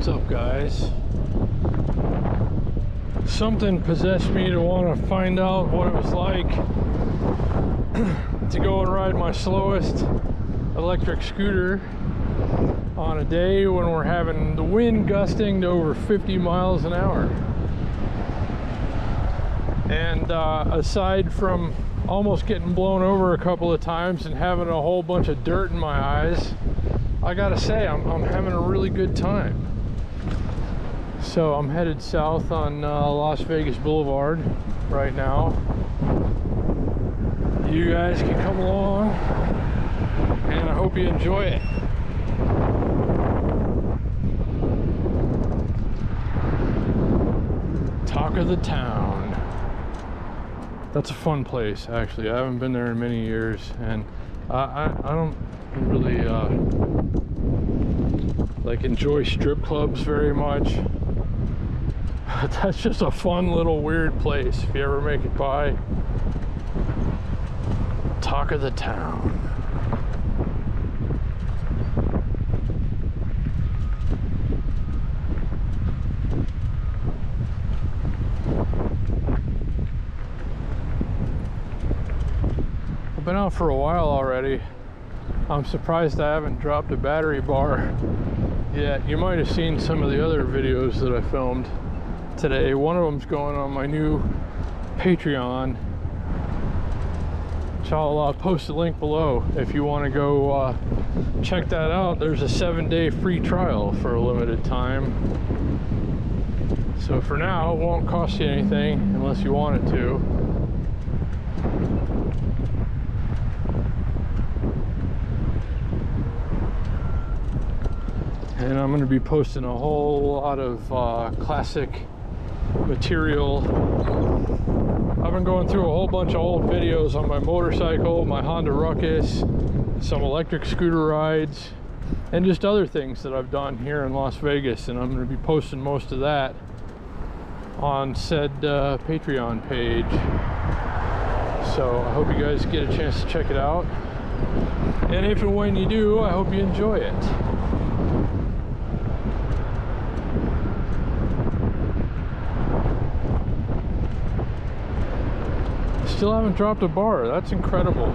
What's up, guys? Something possessed me to want to find out what it was like to go and ride my slowest electric scooter on a day when we're having the wind gusting to over 50 miles an hour. And aside from almost getting blown over a couple of times and having a whole bunch of dirt in my eyes, I gotta say I'm having a really good time. So I'm headed south on Las Vegas Boulevard right now. You guys can come along and I hope you enjoy it. Talk of the town. That's a fun place, actually. I haven't been there in many years, and I don't really like enjoy strip clubs very much. But that's just a fun little weird place if you ever make it by. Talk of the town. I've been out for a while already. I'm surprised I haven't dropped a battery bar yet. You might have seen some of the other videos that I filmed today. One of them's going on my new Patreon, which I'll post a link below if you want to go check that out. There's a 7-day free trial for a limited time. So for now, it won't cost you anything unless you want it to. And I'm going to be posting a whole lot of classic material. I've been going through a whole bunch of old videos on my motorcycle, my Honda Ruckus, some electric scooter rides, and just other things that I've done here in Las Vegas. And I'm going to be posting most of that on said Patreon page. So I hope you guys get a chance to check it out. And if and when you do, I hope you enjoy it. Still haven't dropped a bar. That's incredible.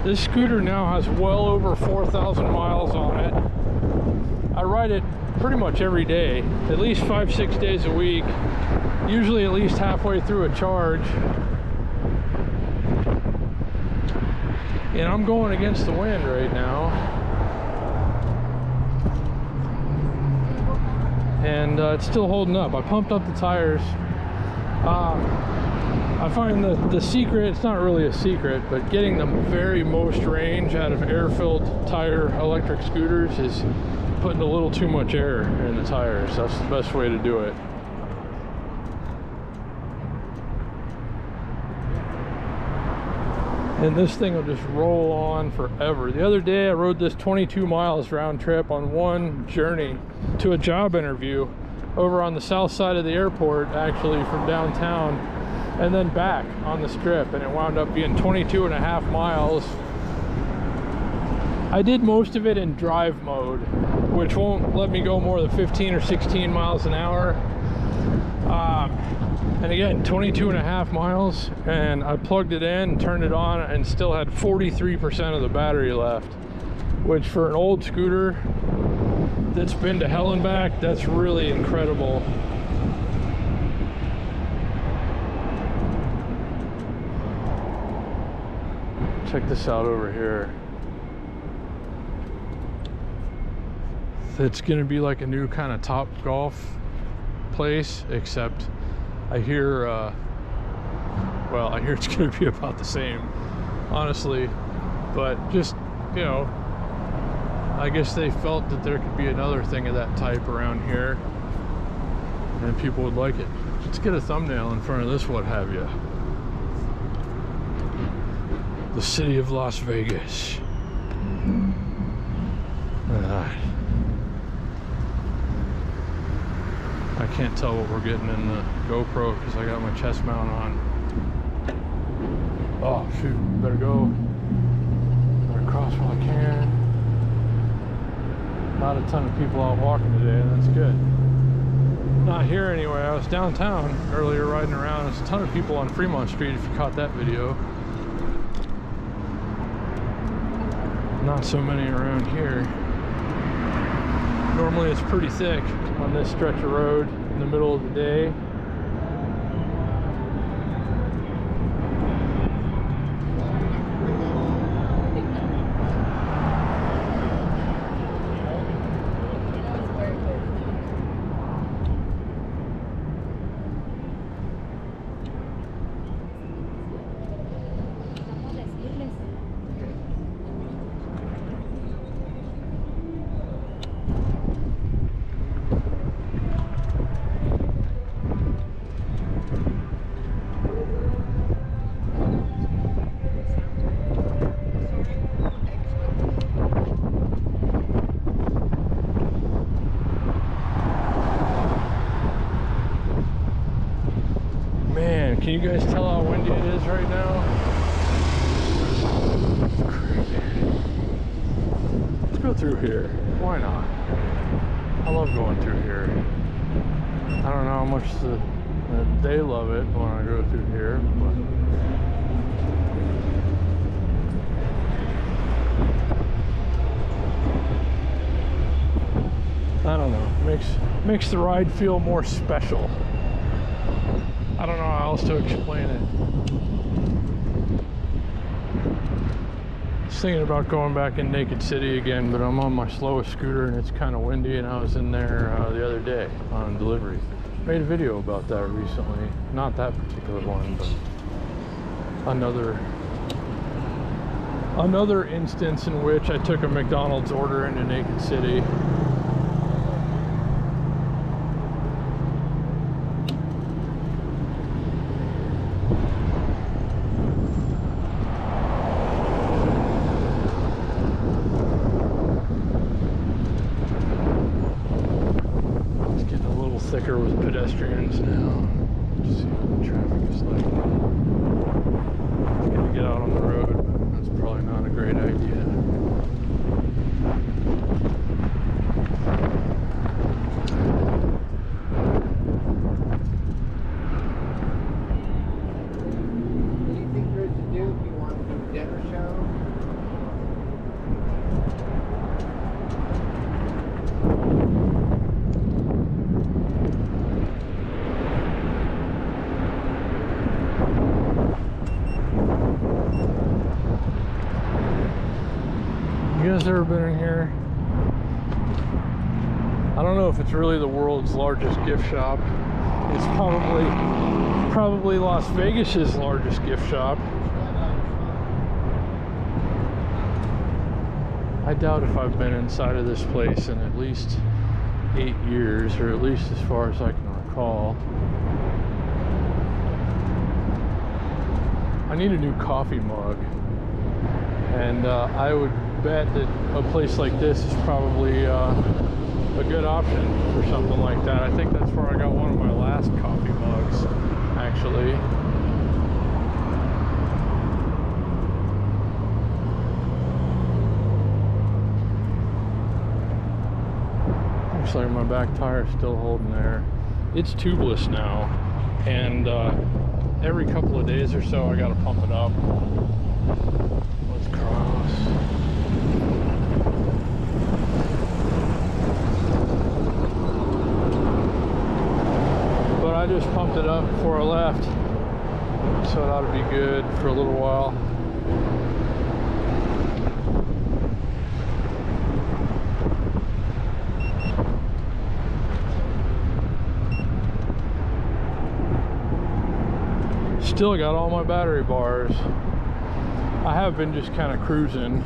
This scooter now has well over 4,000 miles on it. I ride it pretty much every day, at least 5-6 days a week, usually at least halfway through a charge. And I'm going against the wind right now. And it's still holding up. I pumped up the tires. I find the secret, it's not really a secret, but getting the very most range out of air-filled tire electric scooters is putting a little too much air in the tires. That's the best way to do it. And this thing will just roll on forever. The other day I rode this 22 miles round trip on one journey to a job interview over on the south side of the airport, actually, from downtown, and then back on the strip, and it wound up being 22.5 miles. I did most of it in drive mode, which won't let me go more than 15 or 16 miles an hour. And again, 22.5 miles, and I plugged it in, turned it on, and still had 43% of the battery left, which for an old scooter that's been to hell and back, that's really incredible. Check this out over here. It's gonna be like a new kind of Top Golf place, except I hear well, I hear it's gonna be about the same, honestly. But just, you know, I guess they felt that there could be another thing of that type around here and people would like it. Let's get a thumbnail in front of this, what have you. The city of Las Vegas. I can't tell what we're getting in the GoPro because I got my chest mount on. Oh shoot, better go. Better cross while I can. Not a ton of people out walking today, and that's good. Not here anyway. I was downtown earlier riding around. There's a ton of people on Fremont Street if you caught that video. Not so many around here. Normally it's pretty thick on this stretch of road in the middle of the day. Can you guys tell how windy it is right now? It's crazy. Let's go through here. Why not? I love going through here. I don't know how much they love it when I go through here, but I don't know. Makes the ride feel more special. I don't know how else to explain it. I was thinking about going back in Naked City again, but I'm on my slowest scooter and it's kind of windy, and I was in there the other day on delivery. Made a video about that recently. Not that particular one, but another instance in which I took a McDonald's order into Naked City. Thicker with pedestrians now. Let's see what the traffic is like. I'm gonna get out on the road, but that's probably not a great idea. What do you think we're to do if you want to do a dinner show? You guys ever been in here? I don't know if it's really the world's largest gift shop. It's probably Las Vegas's largest gift shop. I doubt if I've been inside of this place in at least 8 years, or at least as far as I can recall. I need a new coffee mug, and I would bet that a place like this is probably a good option for something like that. I think that's where I got one of my last coffee mugs, actually. Looks like my back tire's still holding there. It's tubeless now, and every couple of days or so I gotta pump it up. Let's cross. But I just pumped it up before I left, so it ought to be good for a little while. Still got all my battery bars. I have been just kind of cruising.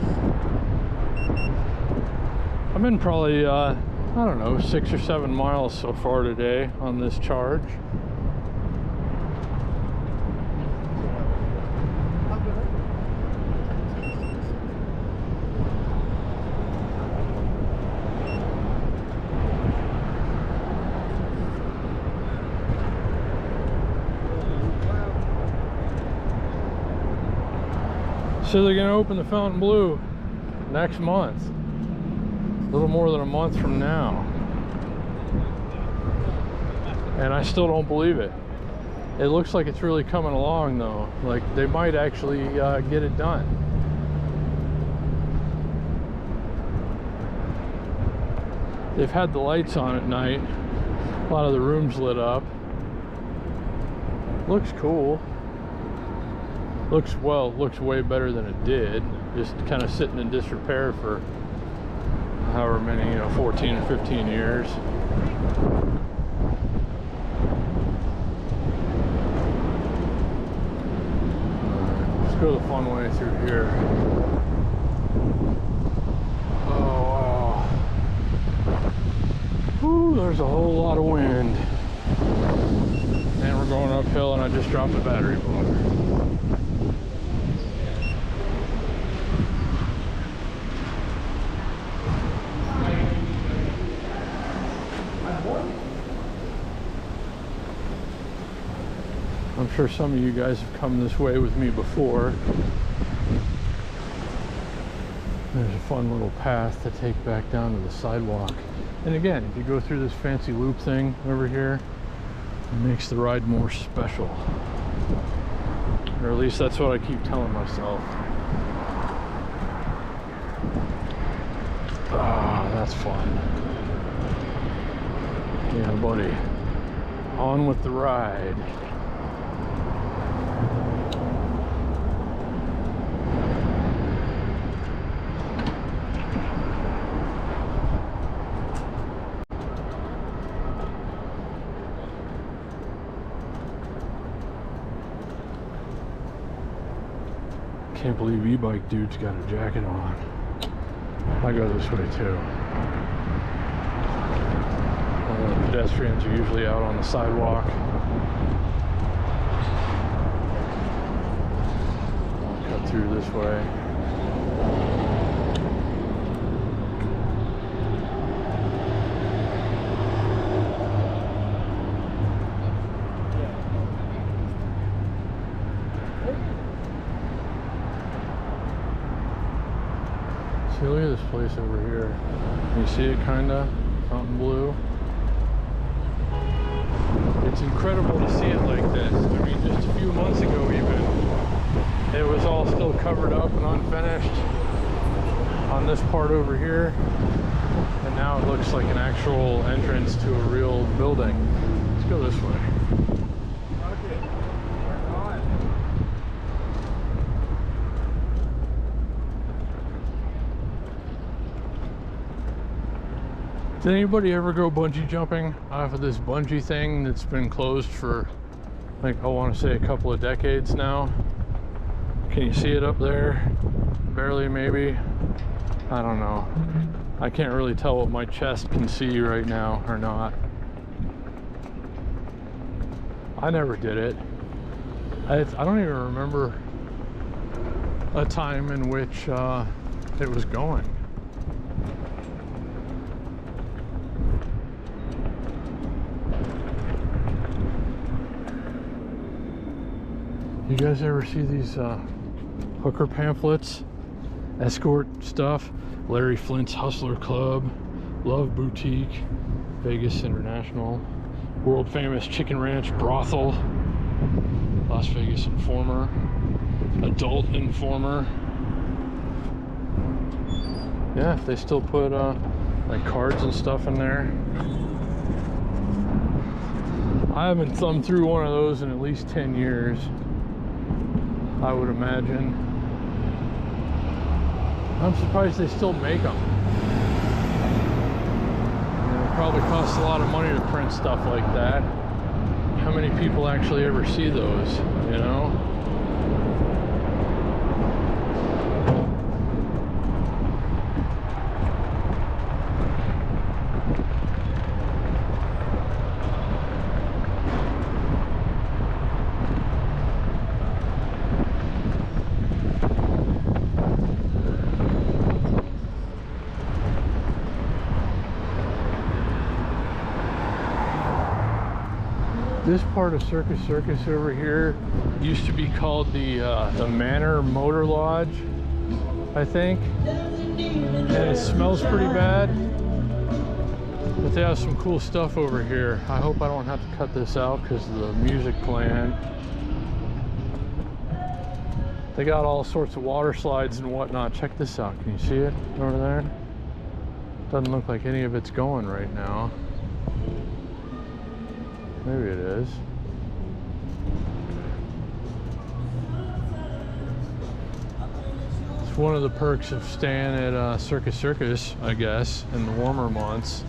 I've been probably, I don't know, 6 or 7 miles so far today on this charge. So they're going to open the Fontainebleau next month. little more than a month from now. And I still don't believe it. It looks like it's really coming along though. Like they might actually get it done. They've had the lights on at night. A lot of the rooms lit up. Looks cool. Looks way better than it did. Just kind of sitting in disrepair for however many, 14 or 15 years. Let's go the fun way through here. Oh wow. Whew, there's a whole lot of wind. And we're going uphill and I just dropped the battery blower. I'm sure some of you guys have come this way with me before. There's a fun little path to take back down to the sidewalk. And again, if you go through this fancy loop thing over here, it makes the ride more special. Or at least that's what I keep telling myself. Ah, that's fun. Yeah, buddy. On with the ride. Can't believe e-bike dude's got a jacket on. I go this way too. The pedestrians are usually out on the sidewalk. I'll cut through this way. See, look at this place over here. You see it kinda? Fountain blue. It's incredible to see it like this. I mean, just a few months ago even, it was all still covered up and unfinished on this part over here. And now it looks like an actual entrance to a real building. Let's go this way. Did anybody ever go bungee jumping off of this bungee thing that's been closed for, like, I want to say a couple of decades now? Can you see it up there? Barely, maybe. I don't know. I can't really tell what my chest can see right now or not. I never did it. I don't even remember a time in which it was going. You guys ever see these hooker pamphlets? Escort stuff? Larry Flint's Hustler Club, Love Boutique, Vegas International, World Famous Chicken Ranch Brothel, Las Vegas Informer, Adult Informer. Yeah, if they still put like cards and stuff in there. I haven't thumbed through one of those in at least 10 years. I would imagine. I'm surprised they still make them. It probably costs a lot of money to print stuff like that. How many people actually ever see those, you know? This part of Circus Circus over here used to be called the Manor Motor Lodge, I think. and it smells pretty bad. But they have some cool stuff over here. I hope I don't have to cut this out because of the music playing. They got all sorts of water slides and whatnot. Check this out. Can you see it over there? Doesn't look like any of it's going right now. Maybe it is. It's one of the perks of staying at Circus Circus, I guess, in the warmer months.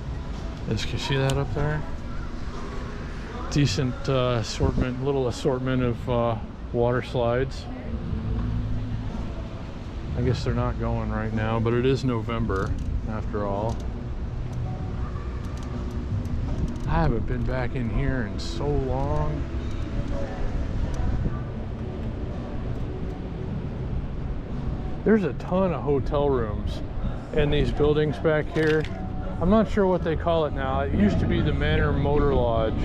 Can you see that up there? Decent assortment, little assortment of water slides. I guess they're not going right now, but it is November after all. I haven't been back in here in so long. There's a ton of hotel rooms in these buildings back here. I'm not sure what they call it now. It used to be the Manor Motor Lodge.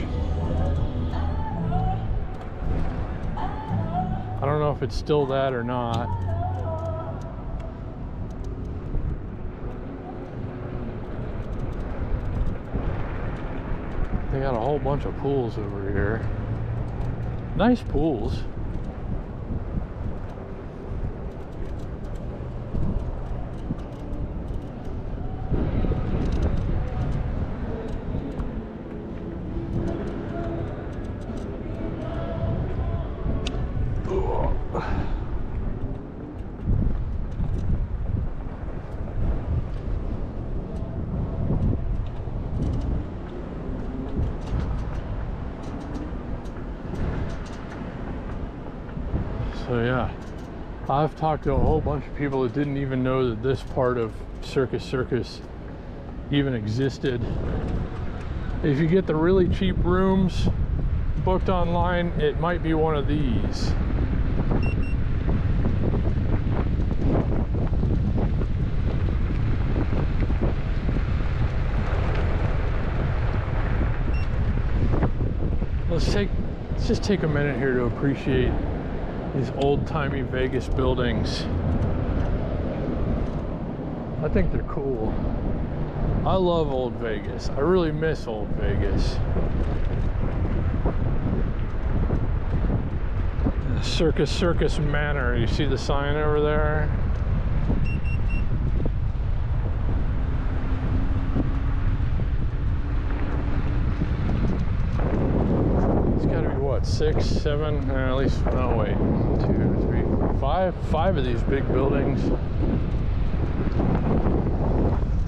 I don't know if it's still that or not. They got a whole bunch of pools over here. Nice pools. So yeah, I've talked to a whole bunch of people that didn't even know that this part of Circus Circus even existed. If you get the really cheap rooms booked online, it might be one of these. Let's just take a minute here to appreciate these old-timey Vegas buildings. I think they're cool. I love old Vegas. I really miss old Vegas. Circus Circus Manor. You see the sign over there? It's got to be what, 6, 7, at least, no wait, 1, 2, 3, 5 of these big buildings.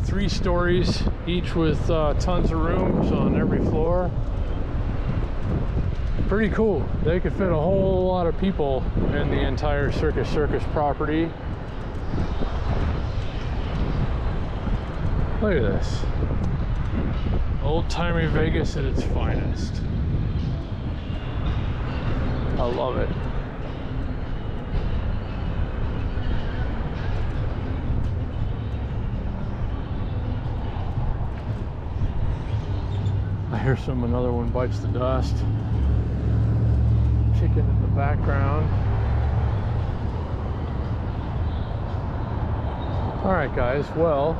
3 stories, each with tons of rooms on every floor. Pretty cool. They could fit a whole lot of people in the entire Circus Circus property. Look at this. Old-timey Vegas at its finest. I love it. I hear another one bites the dust. Chicken in the background. All right, guys. Well,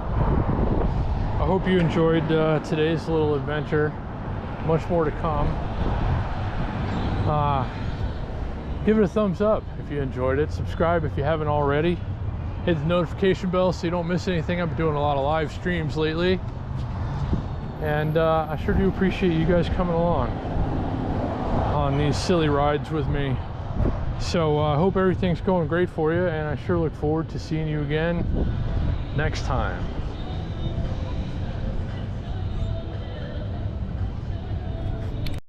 I hope you enjoyed today's little adventure. Much more to come. Give it a thumbs up if you enjoyed it. Subscribe if you haven't already. Hit the notification bell so you don't miss anything. I've been doing a lot of live streams lately. And I sure do appreciate you guys coming along on these silly rides with me. So I hope everything's going great for you, and I sure look forward to seeing you again next time.